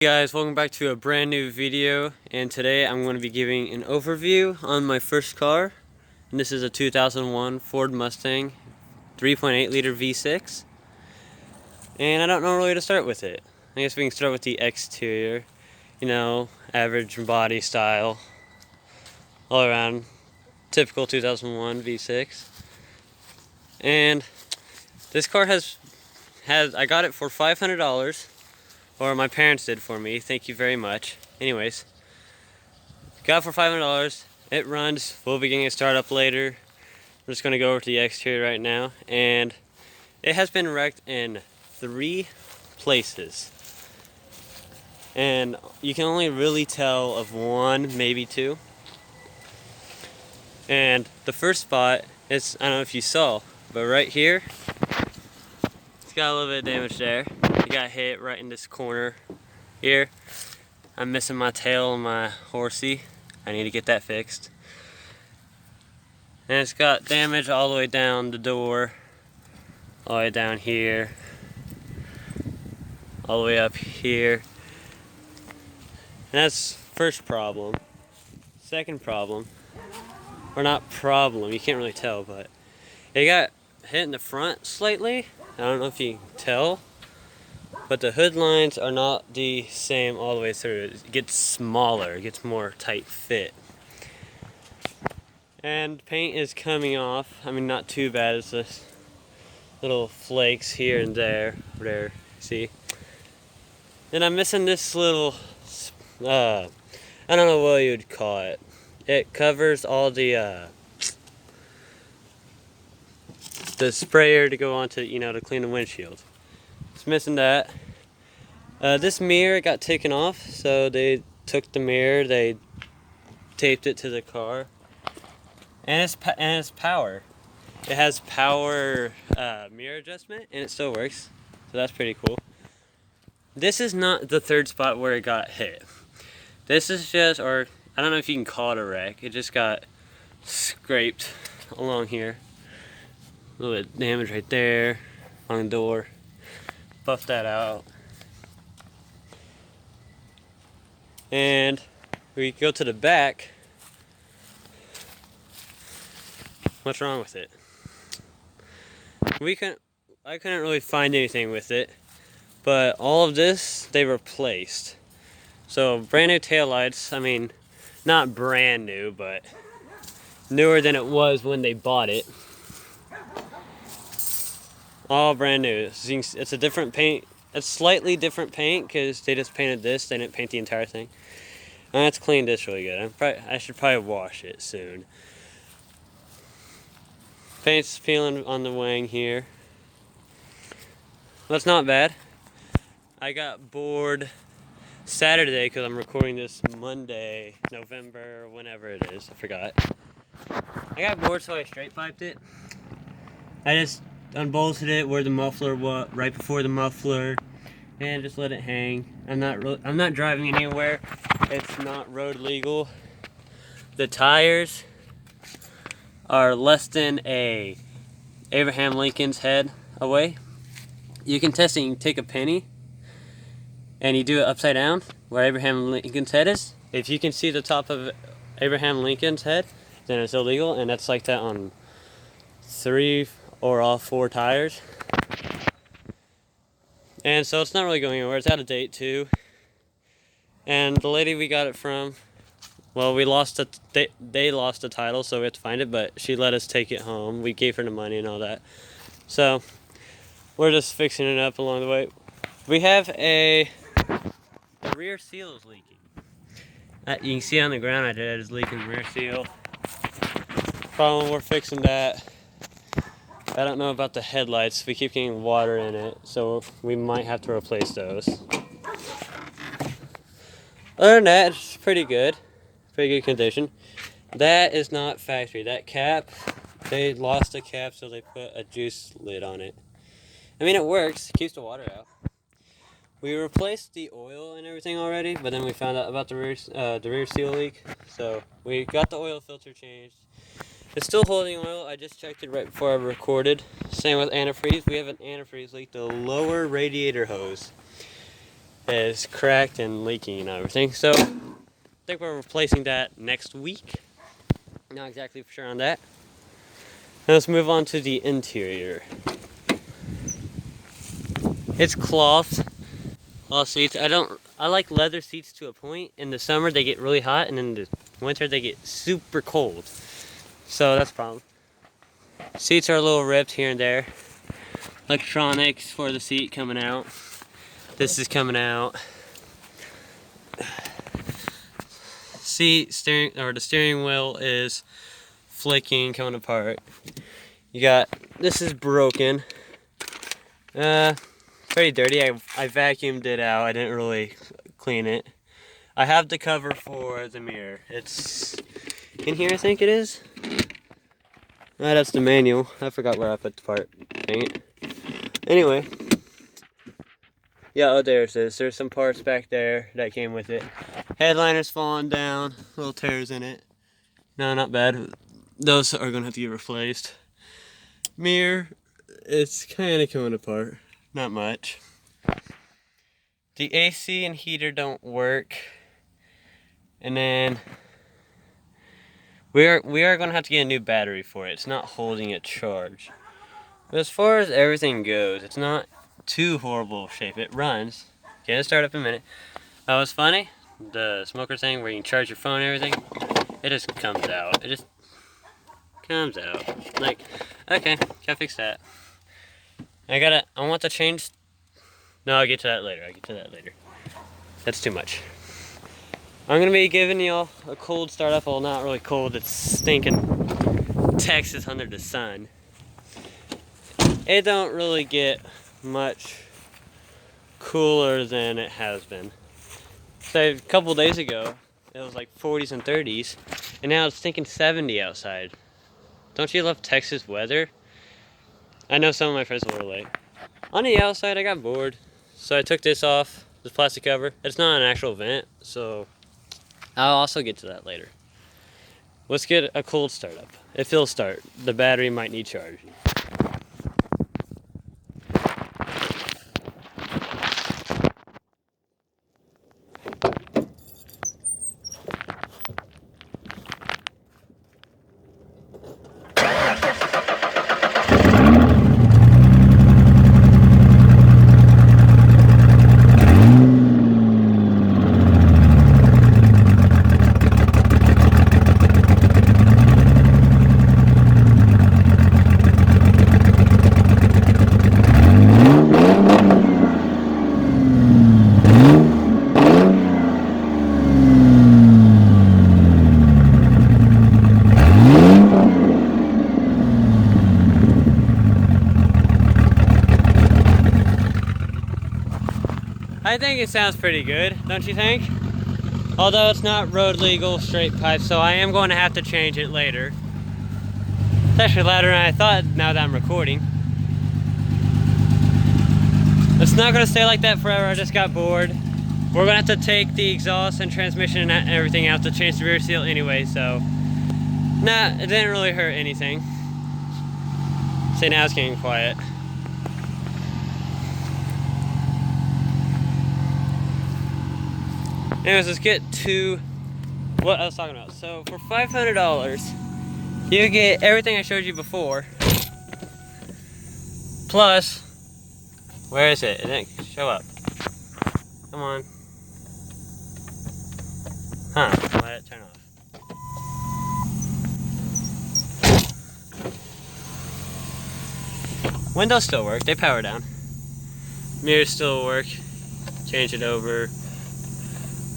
Hey guys, welcome back to a brand new video, and today I'm going to be giving an overview on my first car, and this is a 2001 Ford Mustang 3.8 liter V6, and I don't know really where to start with it. I guess we can start with the exterior, average body style, all around typical 2001 V6, and this car I got it for $500. Or my parents did for me. Thank you very much. Anyways, got it for $500. It runs. We'll be getting it started up later. We're just going to go over to the exterior right now. And it has been wrecked in 3 places. And you can only really tell of 1, maybe 2. And the first spot is, I don't know if you saw, but right here, it's got a little bit of damage there. It got hit right in this corner here. I'm missing my tail on my horsey. I need to get that fixed. And it's got damage all the way down the door, all the way down here, all the way up here. And that's first problem. Second problem, or not problem, you can't really tell, but it got hit in the front slightly. I don't know if you can tell, but the hood lines are not the same all the way through. It gets smaller, it gets more tight fit. And paint is coming off. I mean, not too bad. It's just little flakes here and there. See? And I'm missing this little, I don't know what you would call it. It covers all the sprayer to go onto, to clean the windshield. It's missing that. This mirror got taken off, so they took the mirror, they taped it to the car, and it's power. It has power mirror adjustment, and it still works, so that's pretty cool. This is not the third spot where it got hit. This is just, or I don't know if you can call it a wreck. It just got scraped along here. A little bit of damage right there on the door. Buff that out. And we go to the back. What's wrong with it? I couldn't really find anything with it, but all of this they replaced. So brand new taillights. I mean, not brand new, but newer than it was when they bought it. All brand new. It's a different paint. It's slightly different paint because they just painted this. They didn't paint the entire thing. And it's cleaned this really good. I should probably wash it soon. Paint's peeling on the wing here. That's not bad. I got bored Saturday because I'm recording this Monday, November, whenever it is. I forgot. I got bored, so I straight piped it. I just unbolted it where the muffler was, right before the muffler, and just let it hang. I'm not driving anywhere. It's not road legal. The tires are less than a Abraham Lincoln's head away. You can test it. You can take a penny and you do it upside down where Abraham Lincoln's head is. If you can see the top of Abraham Lincoln's head, then it's illegal, and that's like that on 3 or all 4 tires. And so it's not really going anywhere. It's out of date too. And the lady we got it from, well, they lost the title, so we have to find it, but she let us take it home. We gave her the money and all that. So we're just fixing it up along the way. We have the rear seal is leaking. You can see on the ground it is leaking rear seal. Problem, we're fixing that. I don't know about the headlights. We keep getting water in it, so we might have to replace those. Other than that, it's pretty good. Pretty good condition. That is not factory. That cap, they lost the cap, so they put a juice lid on it. I mean, it works. It keeps the water out. We replaced the oil and everything already, but then we found out about the rear seal leak. So we got the oil filter changed. It's still holding oil. I just checked it right before I recorded. Same with antifreeze. We have an antifreeze leak, the lower radiator hose. is cracked and leaking and everything. So I think we're replacing that next week. Not exactly for sure on that. Now let's move on to the interior. It's cloth seats. I like leather seats to a point. In the summer they get really hot, and in the winter they get super cold. So that's a problem. Seats are a little ripped here and there. Electronics for the seat coming out. This is coming out. The steering wheel is flaking, coming apart. This is broken. Pretty dirty. I vacuumed it out. I didn't really clean it. I have the cover for the mirror. It's in here, I think it is. That's the manual. I forgot where I put the part. Dang it. Anyway. Yeah, oh, there it is. There's some parts back there that came with it. Headliner's falling down. Little tears in it. No, not bad. Those are going to have to get replaced. Mirror, it's kind of coming apart. Not much. The AC and heater don't work. And then we are going to have to get a new battery for it. It's not holding a charge. But as far as everything goes, it's not too horrible of shape. It runs. Okay, let's start up in a minute. That was funny. The smoker thing where you can charge your phone and everything. It just comes out. It just comes out. Like, okay, gotta fix that. I want to change. No, I'll get to that later. That's too much. I'm gonna be giving y'all a cold startup. Well, not really cold. It's stinking Texas under the sun. It don't really get much cooler than it has been. So a couple days ago, it was like 40s and 30s, and now it's stinking 70 outside. Don't you love Texas weather? I know some of my friends will relate. On the outside, I got bored, so I took this off, the plastic cover. It's not an actual vent, so I'll also get to that later. Let's get a cold startup. If it'll start, the battery might need charging. I think it sounds pretty good, don't you think? Although it's not road legal straight pipe, so I am going to have to change it later. It's actually louder than I thought now that I'm recording. It's not going to stay like that forever. I just got bored. We're going to have to take the exhaust and transmission and everything out to change the rear seal anyway, so nah, it didn't really hurt anything. See, now it's getting quiet. Anyways, let's get to what I was talking about. So for $500, you get everything I showed you before. Plus, where is it? It didn't show up. Come on. Huh, let it turn off. Windows still work, they power down. Mirrors still work. Change it over.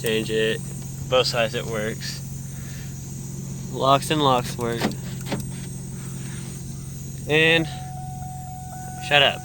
Change it. Both sides it works. Locks and locks work. And shut up.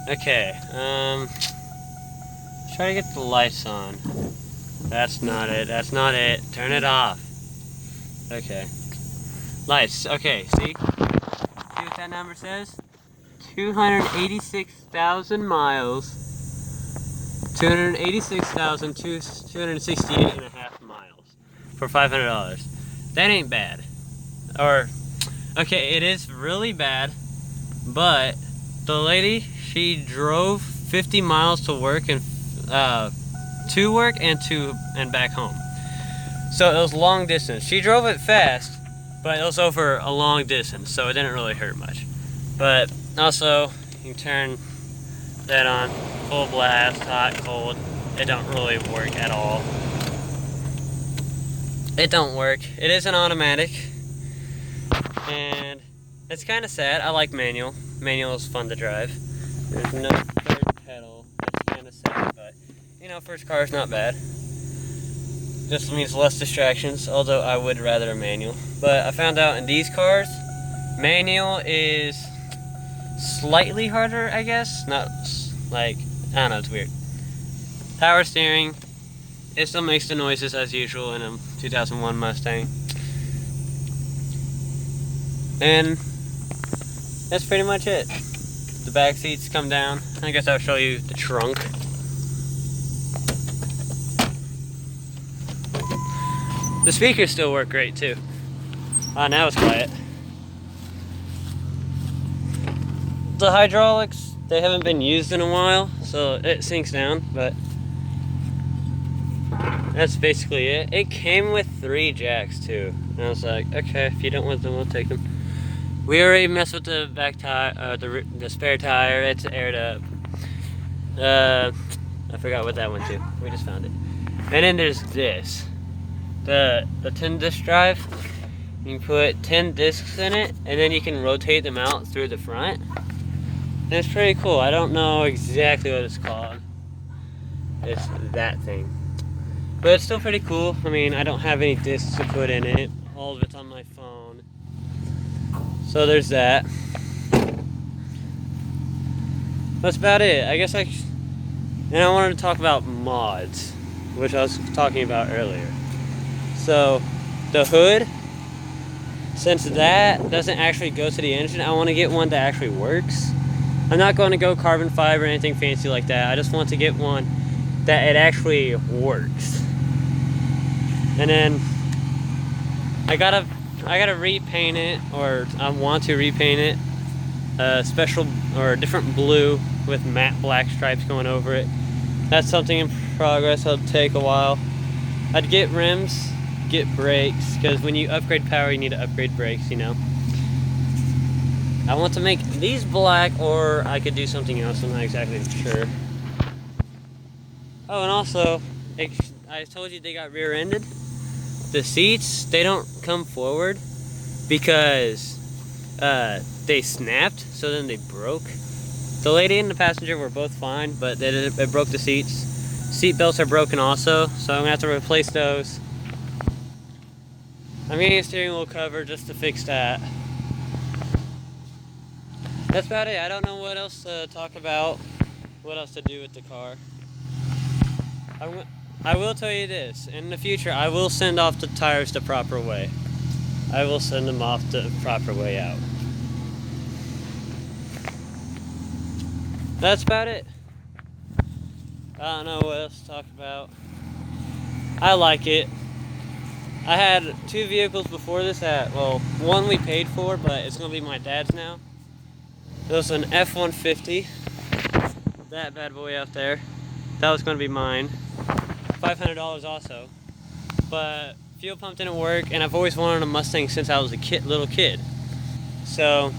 Okay. Try to get the lights on. That's not it. That's not it. Turn it off. Okay. Lights. Okay. See what that number says? 286,000 miles. 286,268 and a half miles for $500. That ain't bad. Or, okay, it is really bad, but the lady, she drove 50 miles to work and to work and back home. So it was long distance. She drove it fast, but it was over a long distance, so it didn't really hurt much. But also, you can turn that on, full blast, hot, cold. It don't really work at all. It don't work. It is an automatic, and it's kind of sad. I like manual. Manual is fun to drive. There's no third pedal. It's kind of sad, but you know, first car is not bad. Just means less distractions, although I would rather a manual. But I found out in these cars, manual is slightly harder, I guess. Not like, I don't know, it's weird. Power steering, it still makes the noises as usual in a 2001 Mustang. And that's pretty much it. The back seats come down. I guess I'll show you the trunk. The speakers still work great too. Now it's quiet. The hydraulics, they haven't been used in a while, so it sinks down, but that's basically it. It came with 3 jacks too. And I was like, okay, if you don't want them, we'll take them. We already messed with the back tire, the spare tire. It's aired up. I forgot what that went to. We just found it. And then there's this. The 10 disc drive. You can put 10 discs in it, and then you can rotate them out through the front. And it's pretty cool. I don't know exactly what it's called. It's that thing. But it's still pretty cool. I mean, I don't have any discs to put in it. All of it's on my phone. So there's that. That's about it. I guess and I wanted to talk about mods, which I was talking about earlier. So the hood, since that doesn't actually go to the engine, I want to get one that actually works. I'm not going to go carbon fiber or anything fancy like that. I just want to get one that it actually works. And then I gotta repaint it, or I want to repaint it a special or a different blue with matte black stripes going over it. That's something in progress. It'll take a while. I'd get rims, get brakes, because when you upgrade power, you need to upgrade brakes, you know. I want to make these black, or I could do something else. I'm not exactly sure. Oh, and also, I told you they got rear-ended. The seats, they don't come forward because they snapped, so then they broke. The lady and the passenger were both fine, but it broke the seats. Seat belts are broken also, so I'm gonna have to replace those. I'm getting a steering wheel cover just to fix that. That's about it. I don't know what else to talk about, what else to do with the car. I will tell you this, in the future I will send off the tires the proper way. I will send them off the proper way out. That's about it. I don't know what else to talk about. I like it. I had 2 vehicles before this well, one we paid for, but it's going to be my dad's now. It was an F-150. That bad boy out there. That was going to be mine. $500 also. But fuel pump didn't work, and I've always wanted a Mustang since I was a little kid. So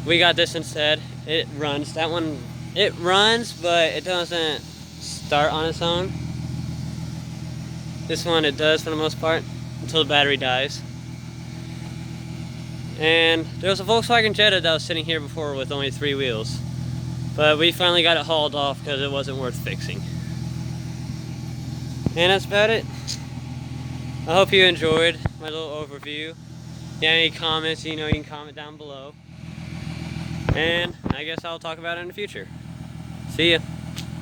we got this instead. It runs. That one, it runs, but it doesn't start on its own. This one, it does for the most part, until the battery dies. And there was a Volkswagen Jetta that was sitting here before with only 3 wheels. But we finally got it hauled off because it wasn't worth fixing. And that's about it. I hope you enjoyed my little overview. If you have any comments, you can comment down below. And I guess I'll talk about it in the future. See ya.